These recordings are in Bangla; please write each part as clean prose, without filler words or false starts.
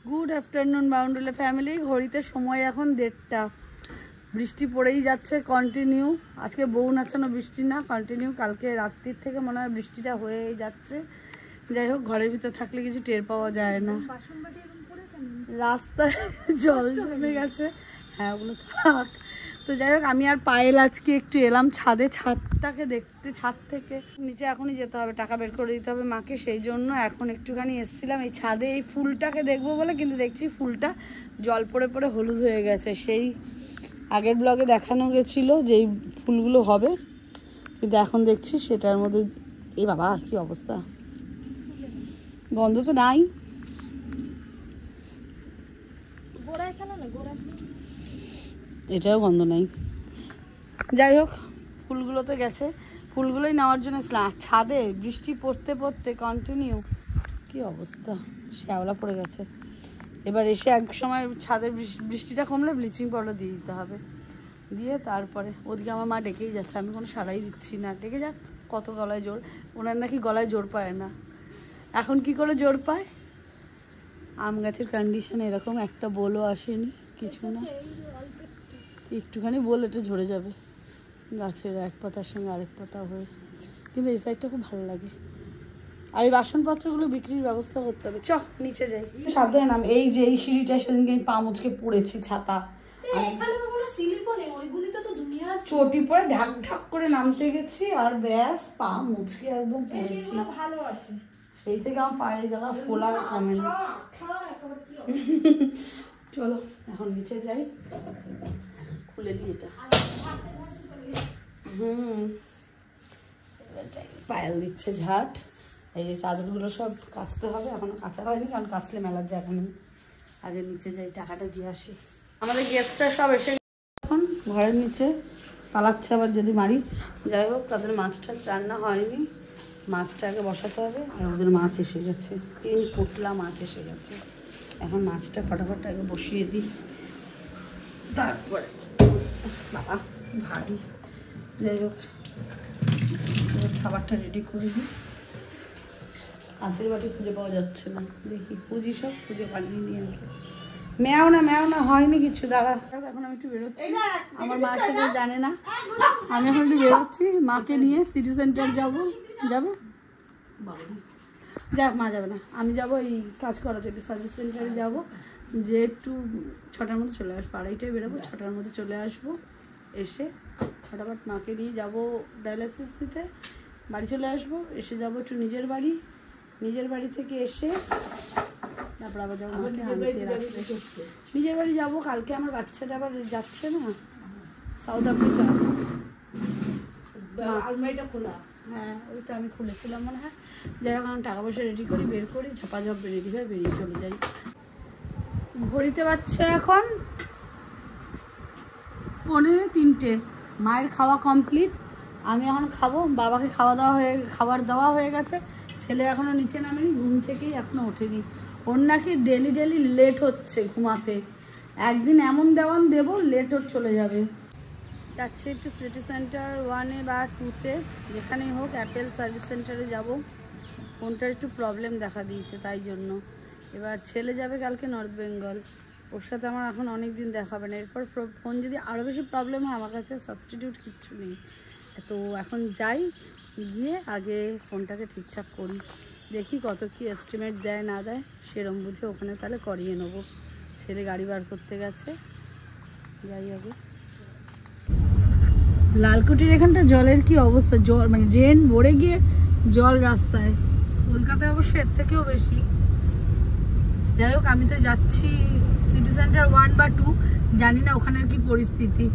Good afternoon বাউন্ডুলে family. ঘড়িতে সময় এখন 1:30। বৃষ্টি পড়েই যাচ্ছে কন্টিনিউ। আজকে বউ নাচানো বৃষ্টি না, কন্টিনিউ। কালকে রাত্রির থেকে মনে হয় বৃষ্টিটা হয়েই যাচ্ছে। যাই হোক, ঘরের ভিতর থাকলে কিছু টের পাওয়া যায় না। রাস্তায় জল জমে গেছে। হ্যাঁ, ওগুলো থাক। তো যাই হোক, আমি আর পায়েল আজকে একটু এলাম ছাদে, ছাদটাকে দেখতে। ছাদ থেকে নিচে এখনই যেতে হবে, টাকা বের করে দিতে হবে মাকে, সেই জন্য এখন একটুখানি এসেছিলাম এই ছাদে এই ফুলটাকে দেখবো বলে। কিন্তু দেখছি ফুলটা জল পড়ে পড়ে হলুদ হয়ে গেছে। সেই আগের ব্লগে দেখানো গেছিলো যে এই ফুলগুলো হবে, কিন্তু এখন দেখছি সেটার মধ্যে এ বাবা কি অবস্থা, গন্ধ তো নাই। এটাও গন্ধ নাই। যাই হোক, ফুলগুলোতে গেছে, ফুলগুলোই নেওয়ার জন্য ছাদে বৃষ্টি পড়তে পড়তে কন্টিনিউ কি অবস্থা, শ্যাওলা পড়ে গেছে। এবার এসে এক সময় ছাদের বৃষ্টিটা কমলে ব্লিচিং পাউডার দিয়ে দিতে হবে, দিয়ে তারপরে ওদিকে আমার মা ডেকেই যাচ্ছে, আমি কোনো সাড়াই দিচ্ছি না। ডেকে যাক, কত গলায় জোর, ওনার নাকি গলায় জোর পায় না। এখন কি করে জোর পায়? আম গাছের কন্ডিশন এরকম, একটা বলও আসেনি, কিছু না, একটুখানি বল এটা ঝরে যাবে গাছের এক পাতার সঙ্গে আরেক পাতা হয়ে। কিন্তু এই সাইডটা খুব ভালো লাগে। আর এই বাসনপত্রগুলো বিক্রির ব্যবস্থা করতে হবে। চ নিচে যাই, সাবধানে নাম। এই যে এই সিঁড়িটা সেদিনকে আমি পা মুচকে পড়েছি, ছাতা চটি পরে ঢাক ঢাক করে নামতে গেছি, আর ব্যাস পা মুচকে একদম পড়েছি। ভালো আছে, সেই থেকে আমার পায়ের জায়গা ফোলা কমে না। চলো এখন নিচে যাই, খুলে দিই এটা। পায়েল দিচ্ছে ঝাঁট। এই যে চাদরগুলো সব কাচতে হবে, এখনো কাঁচা হয়নি, কারণ কাচলে মেলার জায়গা নেই। আগে নিচে যাই, টাকাটা দিয়ে আসি। আমাদের গেস্টরা সব এসে এখন ঘরের নিচে পালাচ্ছে আবার যদি মারি। যাই হোক, তাদের মাছ টাছ রান্না হয়নি, মাছটা আগে বসাতে হবে। আর ওদের মাছ এসে গেছে, 3 পোটলা মাছ এসে গেছে। এখন মাছটা ফটাফট আগে বসিয়ে দিই, তারপরে বাবা ভারী। যাই হোক, খাবারটা রেডি করে দিই। কাঁচের বাটি খুঁজে পাওয়া যাচ্ছে না, দেখি পুঁজি সব খুঁজে বানিয়ে নিয়ে আসবো। মেয়াও না হয়নি কিছু, দাঁড়া। এখন আমি একটু বেরোচ্ছি, আমার মা সেটা জানে না। আমি এখন একটু বেরোচ্ছি মাকে নিয়ে, সিটি সেন্টার যাবো। যাবে? যাক, মা যাবে না, আমি যাবো এই কাজ করাতে, একটু সার্ভিস সেন্টারে যাবো, যে একটু 6টার মধ্যে চলে আসবো। 2:30টায় বেরোবো, 6টার মধ্যে চলে আসবো। এসে ফটাফট মাকে নিয়ে যাবো ডায়ালিসিস দিতে, বাড়ি চলে আসবো। এসে যাবো একটু নিজের বাড়ি, নিজের বাড়ি থেকে এসে তারপর আবার যাবো মাকে আনতে রাখতে। নিজের বাড়ি যাবো কালকে, আমার বাচ্চাটা আবার যাচ্ছে না সাউথ আফ্রিকা। আলমারিটা খোলা, হ্যাঁ ওইটা আমি খুলেছিলাম মনে হয়। যাই হোক, আমি টাকা পয়সা রেডি করি, বের করি, ঝপাঝপ রেডি হয়ে বেরিয়ে চলে যাই। ঘড়িতে বাজছে এখন 2:45। মায়ের খাওয়া কমপ্লিট, আমি এখন খাবো। বাবাকে খাবার দেওয়া হয়ে গেছে। ছেলে এখনো নিচে নামেনি, ঘুম থেকেই এখনো ওঠেনি। ওর নাকি ডেলি লেট হচ্ছে ঘুমাতে। একদিন এমন দেওয়ান দেবো, লেট ওর চলে যাবে। যাচ্ছি একটু সিটি সেন্টার 1-এ বা 2-তে, যেখানেই হোক অ্যাপেল সার্ভিস সেন্টারে যাব। ফোনটার একটু প্রবলেম দেখা দিয়েছে, তাই জন্য। এবার ছেলে যাবে কালকে নর্থ বেঙ্গল, ওর সাথে আমার এখন অনেক দিন দেখাবে না। এরপর ফোন যদি আরও বেশি প্রবলেম হয়, আমার কাছে সাবস্টিটিউট কিচ্ছু নেই। তো এখন যাই, গিয়ে আগে ফোনটাকে ঠিকঠাক করি, দেখি কত কি এস্টিমেট দেয় না দেয়, সেরম বুঝে ওখানে তাহলে করিয়ে নেবো। ছেলে গাড়ি বার করতে গেছে, যাই আগে। লালকুটির এখানটা জলের কি অবস্থা, জল মানে ড্রেন ভরে গিয়ে জল রাস্তায়। কলকাতায় অবশ্য এর থেকেও বেশি। যাই হোক, আমি তো যাচ্ছি সিটি সেন্টার 1 বা 2, জানি না ওখানের কি পরিস্থিতি।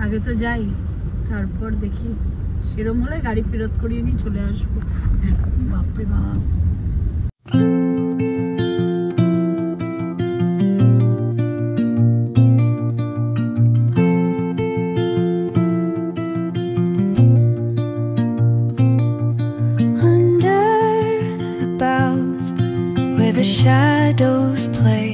আগে তো যাই, তারপর দেখি, সেরম হলে গাড়ি ফেরত করিয়ে নিয়ে চলে আসবো। বাপরে বাপ। The shadows play,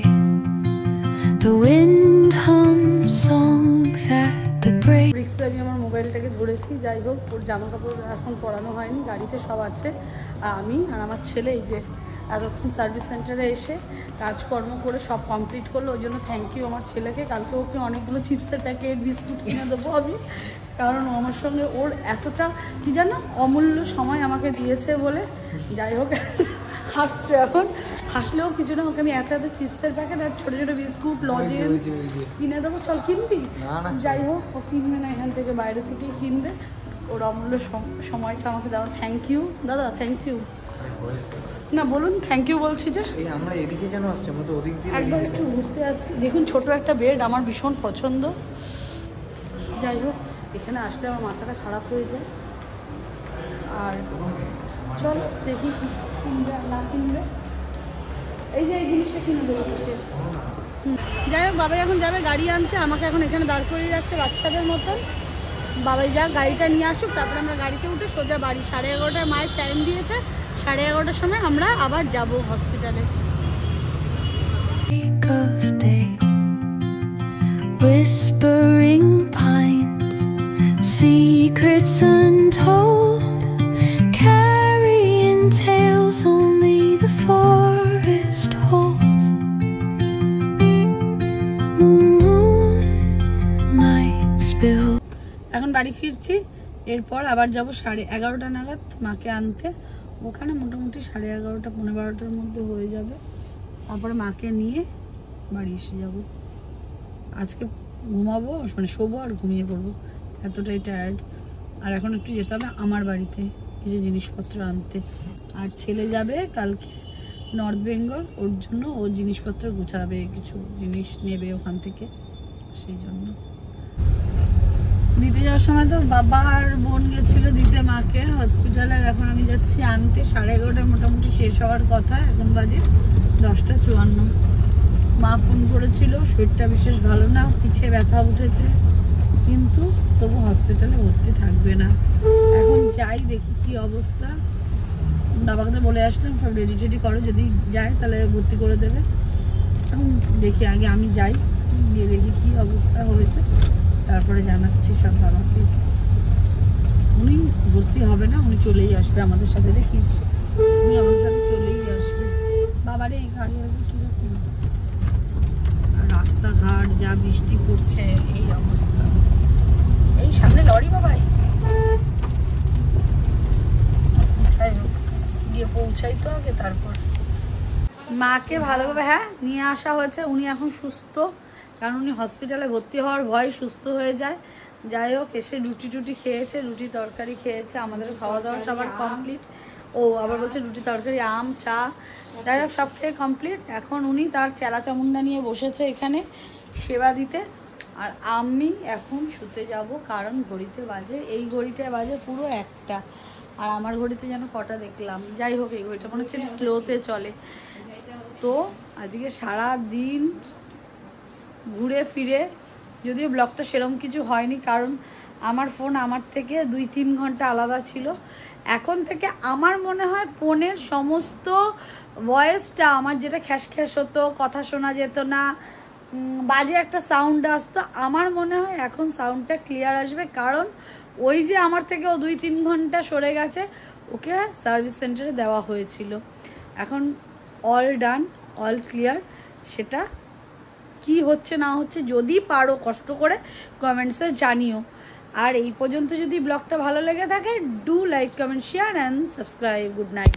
the wind hums songs at the break. রিক্সে আমি আমার মোবাইলটাকে ধরেছি। যাই হোক, ওর জামা কাপড় এখন পরানো হয়নি, গাড়িতে সব আছে। আর আমি আর আমার ছেলে এই যে এতক্ষণ সার্ভিস সেন্টারে এসে কাজকর্ম করে সব কমপ্লিট করলো। ওই জন্য থ্যাংক ইউ আমার ছেলেকে। কালকে ওকে অনেকগুলো চিপসের প্যাকেট বিস্কুট কিনে দেবো আমি, কারণ ও আমার সঙ্গে ওর এতটা কি জানো অমূল্য সময় আমাকে দিয়েছে বলে। যাই হোক হাসছে এখন, হাসলেও কিছু না, ওকে আমি এত চিপসের প্যাকেট আর ছোটো ছোটো বিস্কুট লজেন্স কিনে দেবো। চল কিনবি? যাই হোক ও কিনবে না, এখান থেকে বাইরে থেকেই কিনবে। ওর অমূল্য সময়টা আমাকে দাও। থ্যাংক ইউ দাদা, থ্যাংক ইউ। না বলুন থ্যাংক ইউ বলছি যে আমরা এদিকে কেন আসছি? আমরা তো ওদিক দিয়ে একবার একটু ঘুরতে আসছি। দেখুন ছোট একটা বেড আমার ভীষণ পছন্দ। যাই হোক এখানে আসলে আমার মাথাটা খারাপ হয়ে যায়। আর চল দেখি কি কিনবে না কিনবে। এই যে এই জিনিসটা কিনে দেবো। যাই হোক বাবাই এখন যাবে গাড়ি আনতে, আমাকে এখন এখানে দাঁড় করিয়ে যাচ্ছে বাচ্চাদের মতন। বাবাই যা গাড়িটা নিয়ে আসুক, তারপরে আমরা গাড়িতে উঠে সোজা বাড়ি। 11:30 মায়ের টাইম দিয়েছে, 11:30 সময় আমরা আবার যাব হসপিটালে। of day, whispering pines, secrets untold, carrying tales only the forest holds. Moonlight spill. এখন বাড়ি ফিরছি, এরপর আবার যাব 11:30 নাগাদ মাকে আনতে। ওখানে মোটামুটি 11:30 পৌনে 12টার মধ্যে হয়ে যাবে। তারপরে মাকে নিয়ে বাড়ি এসে যাব। আজকে ঘুমাবো, মানে শোবো আর ঘুমিয়ে পড়বো, এতটাই টায়ার্ড। আর এখন একটু যেতে হবে আমার বাড়িতে কিছু জিনিসপত্র আনতে। আর ছেলে যাবে কালকে নর্থ বেঙ্গল, ওর জন্য ও জিনিসপত্র গুছাবে, কিছু জিনিস নেবে ওখান থেকে, সেই জন্য। দিতে যাওয়ার সময় তো বাবা আর বোন গেছিলো দিতে মাকে হসপিটালে। আর এখন আমি যাচ্ছি আনতে। 11:30 মোটামুটি শেষ হওয়ার কথা, এখন বাজে 10:54। মা ফোন করেছিল, শরীরটা বিশেষ ভালো না, পিঠে ব্যথা উঠেছে, কিন্তু তবু হসপিটালে ভর্তি থাকবে না। এখন যাই দেখি কি অবস্থা। বাবাকে তো বলে আসলাম সব রেডি টেডি করো, যদি যায় তাহলে ভর্তি করে দেবে। এখন দেখি আগে আমি যাই, গিয়ে দেখি কি অবস্থা হয়েছে, তারপরে জানাচ্ছি সব বাবাকে। উনি ভর্তি হবে না, উনি চলেই আসবে আমাদের সাথে। দেখিস উনি আমাদের সাথে চলেই আসবে। বাবারে এই গাড়ি আসবে কীরকম, রাস্তাঘাট যা বৃষ্টি পড়ছে, এই অবস্থা। এই সামনে লরি বাবাই। যাই হোক গিয়ে পৌঁছাই তো আগে, তারপর মাকে ভালোভাবে নিয়ে আসা হয়েছে। উনি এখন সুস্থ, কারণ উনি হসপিটালে ভর্তি হওয়ার ভয় সুস্থ হয়ে যায়। যাই হোক এসে রুটি টুটি খেয়েছে, রুটি তরকারি খেয়েছে। আমাদের খাওয়া দাওয়া সবার কমপ্লিট। ও আবার বলছে রুটি তরকারি, আম, চা, যাই হোক সব খেয়ে কমপ্লিট। এখন উনি তার চেলা চামুন্ডা নিয়ে বসেছে এখানে সেবা দিতে। আর আমি এখন শুতে যাব, কারণ ঘড়িতে বাজে, এই ঘড়িটা বাজে পুরো 1টা। আর আমার ঘড়িতে যেন কটা দেখলাম। যাই হোক এই ঘড়িটা মনে হচ্ছে স্লোতে চলে। তো আজকে সারা দিন ঘুরে ফিরে, যদিও ব্লগটা সেরকম কিছু হয়নি, কারণ আমার ফোন আমার থেকে 2-3 ঘন্টা আলাদা ছিল। এখন থেকে আমার মনে হয় ফোনের সমস্ত ভয়েসটা, আমার যেটা খ্যাস খ্যাস হতো, কথা শোনা যেত না, বাজে একটা সাউন্ড আসতো, আমার মনে হয় এখন সাউন্ডটা ক্লিয়ার আসবে। কারণ ওই যে আমার থেকে ও 2-3 ঘন্টা সরে গেছে, ওকে সার্ভিস সেন্টারে দেওয়া হয়েছিল। এখন অল ডান, অল ক্লিয়ার। সেটা কি হচ্ছে না হচ্ছে যদি পারো কষ্ট করে কমেন্টসে জানিও। আর এই পর্যন্ত যদি ব্লগটা ভালো লেগে থাকে, do like, comment, share and subscribe. Good night.